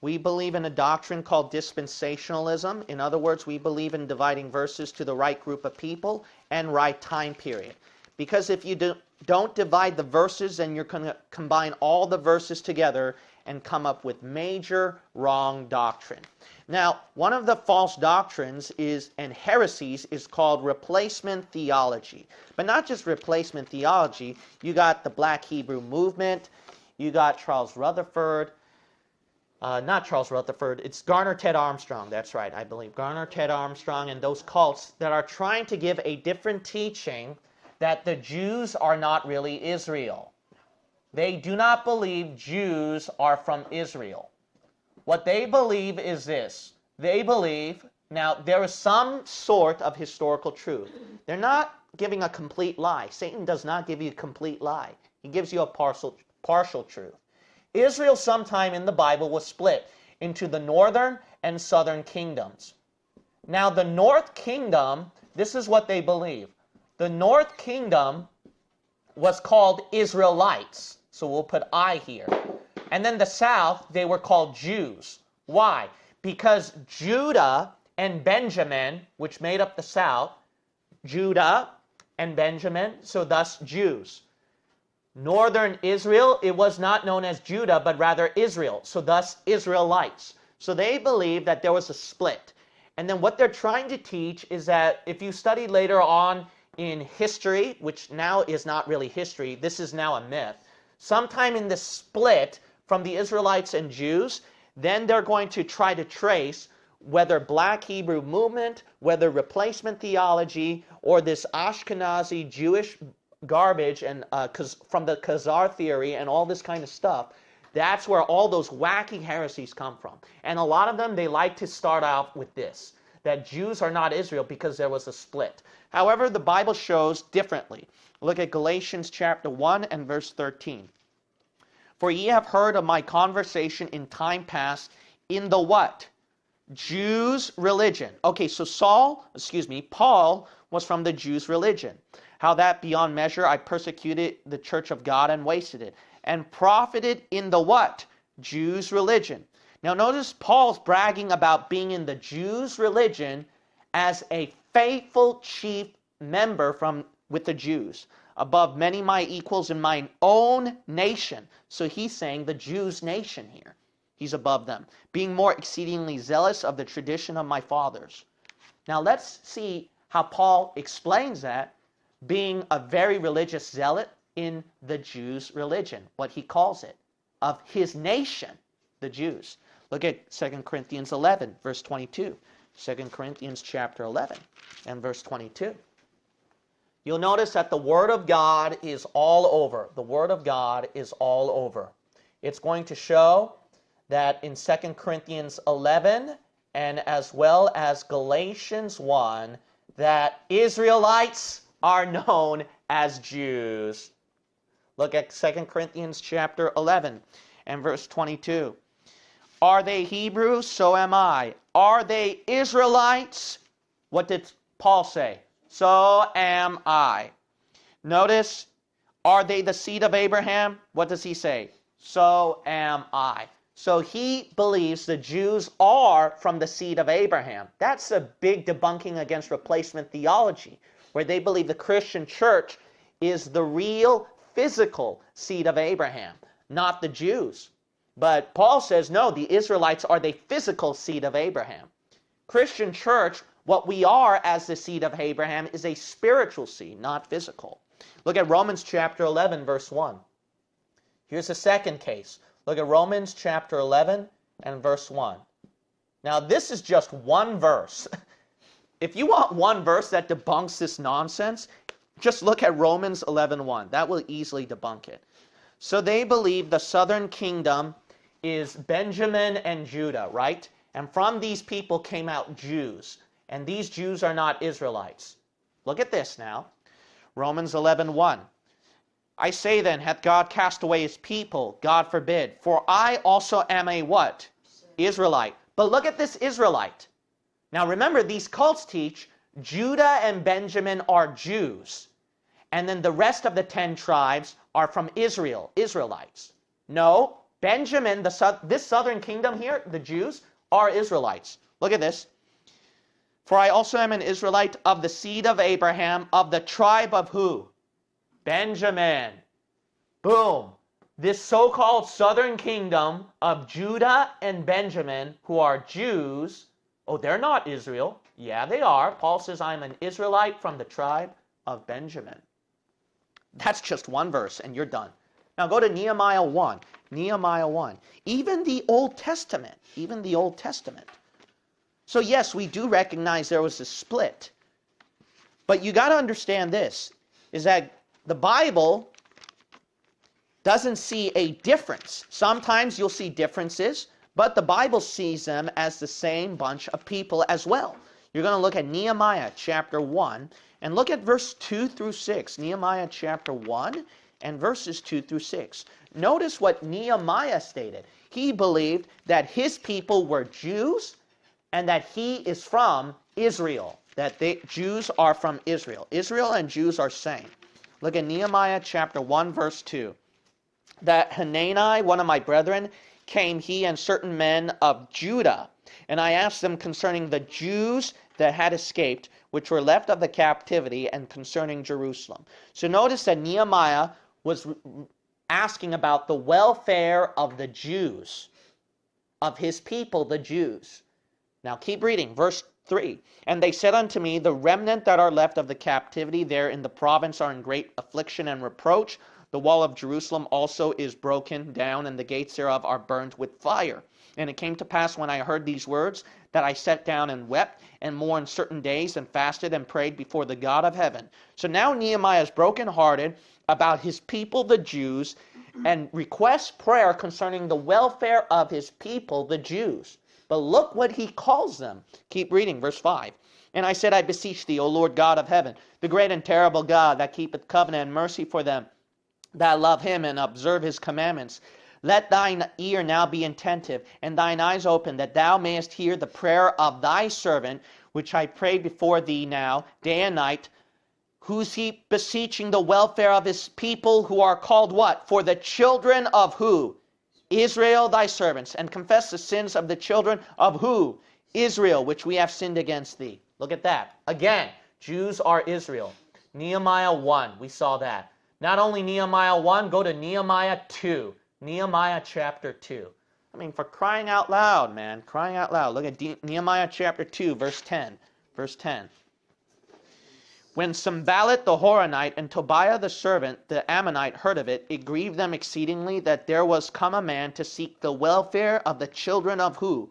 We believe in a doctrine called dispensationalism. In other words, we believe in dividing verses to the right group of people and right time period. Because if you don't divide the verses, then you're going to combine all the verses together and come up with major wrong doctrine. Now, one of the false doctrines and heresies is called replacement theology. But not just replacement theology. You got the Black Hebrew movement. You got Charles Rutherford. Not Charles Rutherford. It's Garner Ted Armstrong. That's right, I believe. Garner Ted Armstrong and those cults that are trying to give a different teaching that the Jews are not really Israel. They do not believe Jews are from Israel. What they believe is this. They believe, now there is some sort of historical truth. They're not giving a complete lie. Satan does not give you a complete lie. He gives you a partial truth. Israel sometime in the Bible was split into the northern and southern kingdoms. Now the north kingdom, this is what they believe. The north kingdom was called Israelites. So we'll put I here. And then the south, they were called Jews. Why? Because Judah and Benjamin, which made up the south, Judah and Benjamin, so thus Jews. Northern Israel, it was not known as Judah, but rather Israel, so thus Israelites. So they believe that there was a split. And then what they're trying to teach is that if you study later on in history, which now is not really history, this is now a myth, sometime in the split from the Israelites and Jews, then they're going to try to trace whether Black Hebrew movement, whether replacement theology, or this Ashkenazi Jewish garbage and from the Khazar theory and all this kind of stuff, that's where all those wacky heresies come from. And a lot of them, they like to start out with this, that Jews are not Israel because there was a split. However, the Bible shows differently. Look at Galatians chapter 1 and verse 13. For ye have heard of my conversation in time past in the what? Jews' religion. Okay, so Paul was from the Jews' religion. How that beyond measure I persecuted the church of God and wasted it. And profited in the what? Jews' religion. Now notice Paul's bragging about being in the Jews' religion as a faithful chief member with the Jews. Above many my equals in mine own nation. So he's saying the Jews' nation here. He's above them. Being more exceedingly zealous of the tradition of my fathers. Now let's see how Paul explains that, being a very religious zealot in the Jews' religion, what he calls it, of his nation, the Jews. Look at 2 Corinthians 11, verse 22. 2 Corinthians chapter 11 and verse 22. You'll notice that the Word of God is all over. The Word of God is all over. It's going to show that in 2 Corinthians 11 and as well as Galatians 1, that Israelites are known as Jews. Look at 2 Corinthians chapter 11 and verse 22. Are they Hebrews? So am I. Are they Israelites? What did Paul say? So am I. Notice, are they the seed of Abraham? What does he say? So am I. So he believes the Jews are from the seed of Abraham. That's a big debunking against replacement theology, where they believe the Christian church is the real physical seed of Abraham, not the Jews. But Paul says, no, the Israelites are the physical seed of Abraham. Christian church, what we are as the seed of Abraham is a spiritual seed, not physical. Look at Romans chapter 11, verse 1. Here's the second case. Look at Romans chapter 11 and verse 1. Now, this is just one verse. If you want one verse that debunks this nonsense, just look at Romans 11:1. That will easily debunk it. So they believe the southern kingdom is Benjamin and Judah, right? And from these people came out Jews. And these Jews are not Israelites. Look at this now. Romans 11:1. I say then, hath God cast away his people? God forbid. For I also am a what? Israelite. But look at this Israelite. Now remember, these cults teach Judah and Benjamin are Jews. And then the rest of the 10 tribes are from Israel, Israelites. No, Benjamin, this southern kingdom here, the Jews, are Israelites. Look at this. For I also am an Israelite of the seed of Abraham, of the tribe of who? Benjamin. Boom. This so-called southern kingdom of Judah and Benjamin, who are Jews, oh, they're not Israel. Yeah, they are. Paul says, I'm an Israelite from the tribe of Benjamin. That's just one verse, and you're done. Now go to Nehemiah 1. Nehemiah 1. Even the Old Testament. Even the Old Testament. So yes, we do recognize there was a split. But you got to understand this, is that the Bible doesn't see a difference. Sometimes you'll see differences, but the Bible sees them as the same bunch of people as well. You're going to look at Nehemiah chapter 1 and look at verse 2 through 6. Nehemiah chapter 1 and verses 2 through 6. Notice what Nehemiah stated. He believed that his people were Jews and that he is from Israel. That Jews are from Israel. Israel and Jews are same. Look at Nehemiah chapter 1 verse 2. That Hanani, one of my brethren, came he and certain men of Judah. And I asked them concerning the Jews that had escaped, which were left of the captivity, and concerning Jerusalem. So notice that Nehemiah was asking about the welfare of the Jews, of his people, the Jews. Now keep reading, verse 3. And they said unto me, the remnant that are left of the captivity there in the province are in great affliction and reproach. The wall of Jerusalem also is broken down, and the gates thereof are burned with fire. And it came to pass when I heard these words, that I sat down and wept, and mourned certain days, and fasted and prayed before the God of heaven. So now Nehemiah is brokenhearted about his people, the Jews, and requests prayer concerning the welfare of his people, the Jews. But look what he calls them. Keep reading, verse 5. And I said, I beseech thee, O Lord God of heaven, the great and terrible God that keepeth covenant and mercy for them that love him and observe his commandments. Let thine ear now be attentive, and thine eyes open, that thou mayest hear the prayer of thy servant, which I pray before thee now, day and night. Who's he beseeching the welfare of his people who are called what? For the children of who? Israel thy servants, and confess the sins of the children of who? Israel, which we have sinned against thee. Look at that. Again, Jews are Israel. Nehemiah 1, we saw that. Not only Nehemiah 1, go to Nehemiah 2. Nehemiah chapter 2. I mean, for crying out loud, man. Crying out loud. Look at Nehemiah chapter 2, verse 10. Verse 10. When Sanballat the Horonite and Tobiah the servant, the Ammonite, heard of it, it grieved them exceedingly that there was come a man to seek the welfare of the children of who?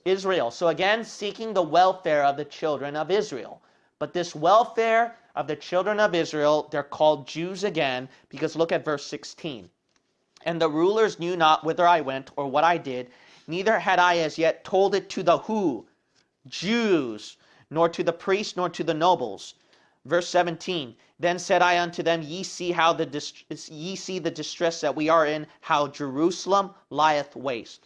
Israel. So again, seeking the welfare of the children of Israel. But this welfare of the children of Israel, they're called Jews again, because look at verse 16. And the rulers knew not whither I went or what I did, neither had I as yet told it to the who? Jews, nor to the priests, nor to the nobles. Verse 17. Then said I unto them, ye see the distress that we are in, how Jerusalem lieth waste.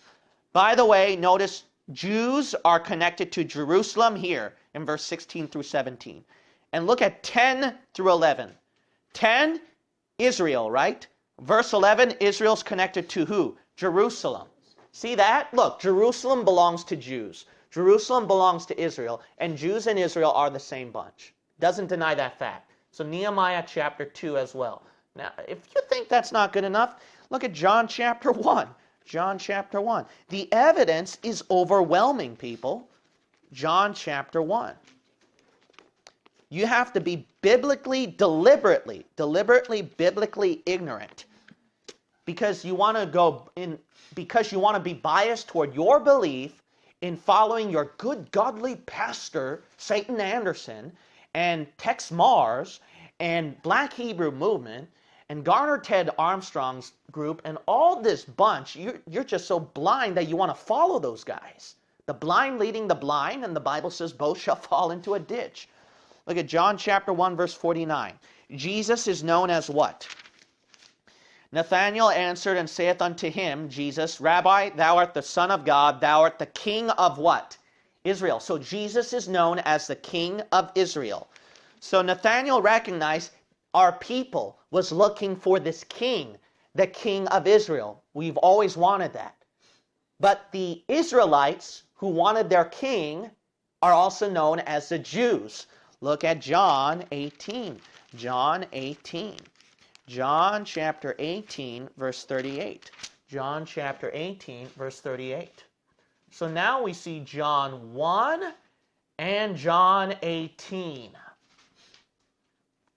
By the way, notice Jews are connected to Jerusalem here in verse 16 through 17. And look at 10 through 11. 10, Israel, right? Verse 11, Israel's connected to who? Jerusalem. See that? Look, Jerusalem belongs to Jews. Jerusalem belongs to Israel. And Jews and Israel are the same bunch. Doesn't deny that fact. So Nehemiah chapter 2 as well. Now, if you think that's not good enough, look at John chapter 1. John chapter 1. The evidence is overwhelming, people. John chapter 1. You have to be deliberately biblically ignorant because you want to be biased toward your belief in following your good godly pastor, Satan Anderson, and Tex Mars, and Black Hebrew Movement, and Garner Ted Armstrong's group, and all this bunch. You're just so blind that you want to follow those guys. The blind leading the blind, and the Bible says both shall fall into a ditch. Look at John chapter 1, verse 49. Jesus is known as what? Nathanael answered and saith unto him, Jesus, Rabbi, thou art the Son of God, thou art the King of what? Israel. So Jesus is known as the King of Israel. So Nathanael recognized our people was looking for this king. the king of Israel. We've always wanted that. But the Israelites who wanted their king are also known as the Jews. Look at John 18. John 18. John chapter 18, verse 38. John chapter 18, verse 38. So now we see John 1 and John 18.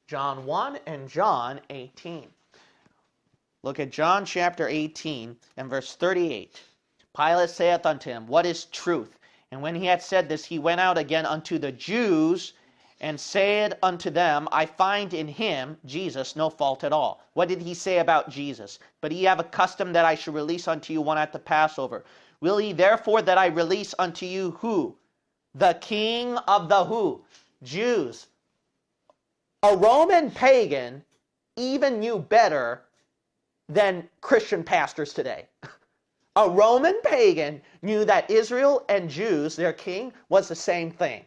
John 1 and John 18. Look at John chapter 18 and verse 38. Pilate saith unto him, What is truth? And when he had said this, he went out again unto the Jews, and said unto them, I find in him, Jesus, no fault at all. What did he say about Jesus? But ye have a custom that I should release unto you one at the Passover. Will ye therefore that I release unto you who? The king of the who? Jews. A Roman pagan even knew better than Christian pastors today. A Roman pagan knew that Israel and Jews, their king, was the same thing.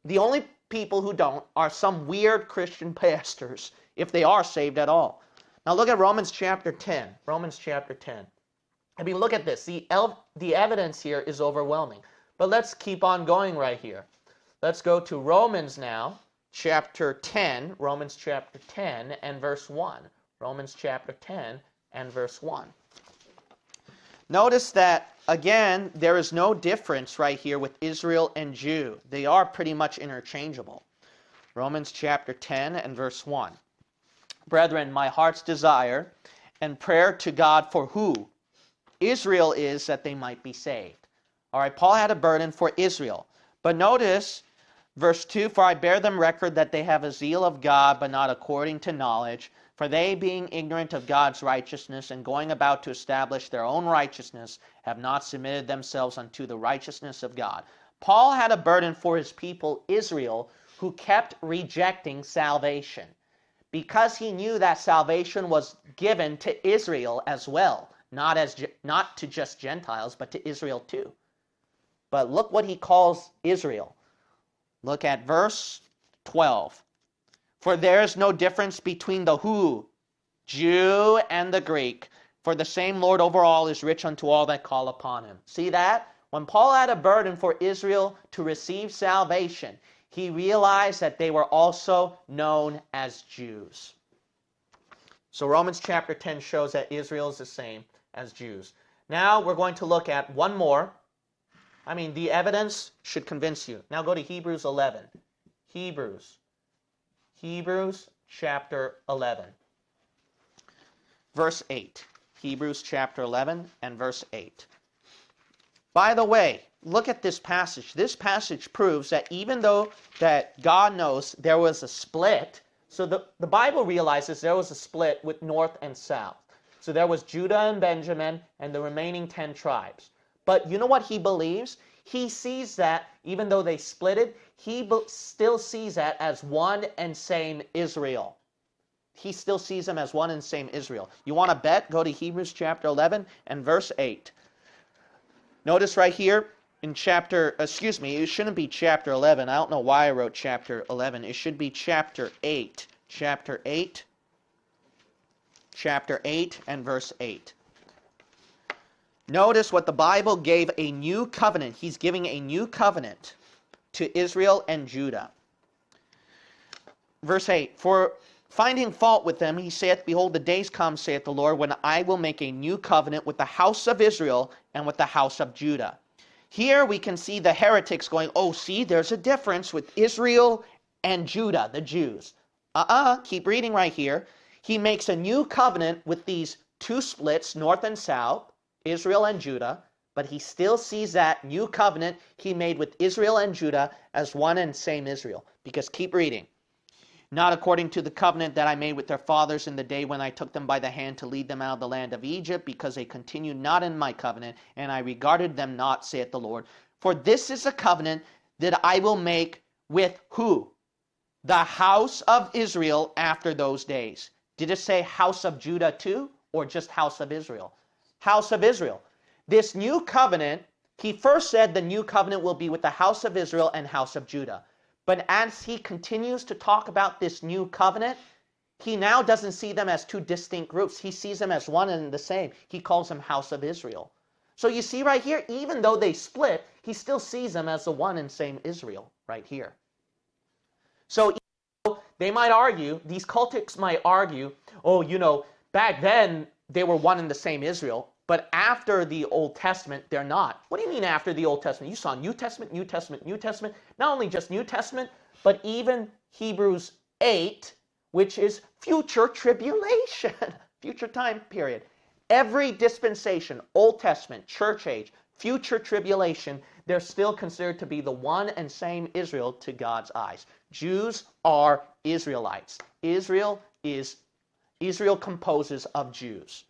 The only people who don't are some weird Christian pastors, if they are saved at all. Now look at Romans chapter 10. Romans chapter 10. I mean, look at this. The evidence here is overwhelming. But let's keep on going right here. Let's go to Romans now, chapter 10. Romans chapter 10 and verse 1. Romans chapter 10 and verse 1. Notice that, again, there is no difference right here with Israel and Jew. They are pretty much interchangeable. Romans chapter 10 and verse 1. Brethren, my heart's desire and prayer to God for who? Israel is that they might be saved. All right, Paul had a burden for Israel. But notice, verse 2, For I bear them record that they have a zeal of God, but not according to knowledge. For they, being ignorant of God's righteousness, and going about to establish their own righteousness, have not submitted themselves unto the righteousness of God. Paul had a burden for his people, Israel, who kept rejecting salvation, because he knew that salvation was given to Israel as well, not to just Gentiles, but to Israel too. But look what he calls Israel. Look at verse 12. For there is no difference between the who, Jew, and the Greek, for the same Lord over all is rich unto all that call upon him. See that? When Paul had a burden for Israel to receive salvation, he realized that they were also known as Jews. So Romans chapter 10 shows that Israel is the same as Jews. Now we're going to look at one more. I mean, the evidence should convince you. Now go to Hebrews 11. Hebrews chapter 11. Verse 8. Hebrews chapter 11 and verse 8. By the way, look at this passage. This passage proves that even though that God knows there was a split, so the Bible realizes there was a split with north and south. So there was Judah and Benjamin and the remaining 10 tribes. But you know what he believes? He sees that, even though they split it, he still sees that as one and same Israel. He still sees them as one and same Israel. You want to bet? Go to Hebrews chapter 11 and verse 8. Notice right here in it shouldn't be chapter 11. I don't know why I wrote chapter 11. It should be chapter 8. Chapter 8 and verse 8. Notice what the Bible gave a new covenant. He's giving a new covenant to Israel and Judah. Verse 8, For finding fault with them, he saith, Behold, the days come, saith the Lord, when I will make a new covenant with the house of Israel and with the house of Judah. Here we can see the heretics going, oh, see, there's a difference with Israel and Judah, the Jews. Keep reading right here. He makes a new covenant with these two splits, north and south, Israel and Judah, but he still sees that new covenant he made with Israel and Judah as one and same Israel. Because keep reading. Not according to the covenant that I made with their fathers in the day when I took them by the hand to lead them out of the land of Egypt, because they continued not in my covenant, and I regarded them not, saith the Lord. For this is a covenant that I will make with who? The house of Israel after those days. Did it say house of Judah too, or just house of Israel? House of Israel. This new covenant, he first said the new covenant will be with the house of Israel and house of Judah. But as he continues to talk about this new covenant, He now doesn't see them as two distinct groups. He sees them as one and the same. He calls them house of Israel. So you see right here, even though they split, he still sees them as the one and same Israel right here. So they might argue, these cultics might argue, oh, you know, back then they were one and the same Israel, but after the Old Testament, they're not. What do you mean after the Old Testament? You saw New Testament, New Testament, New Testament. Not only just New Testament, but even Hebrews 8, which is future tribulation, future time period. Every dispensation, Old Testament, church age, future tribulation, they're still considered to be the one and same Israel to God's eyes. Jews are Israelites. Israel composes of Jews.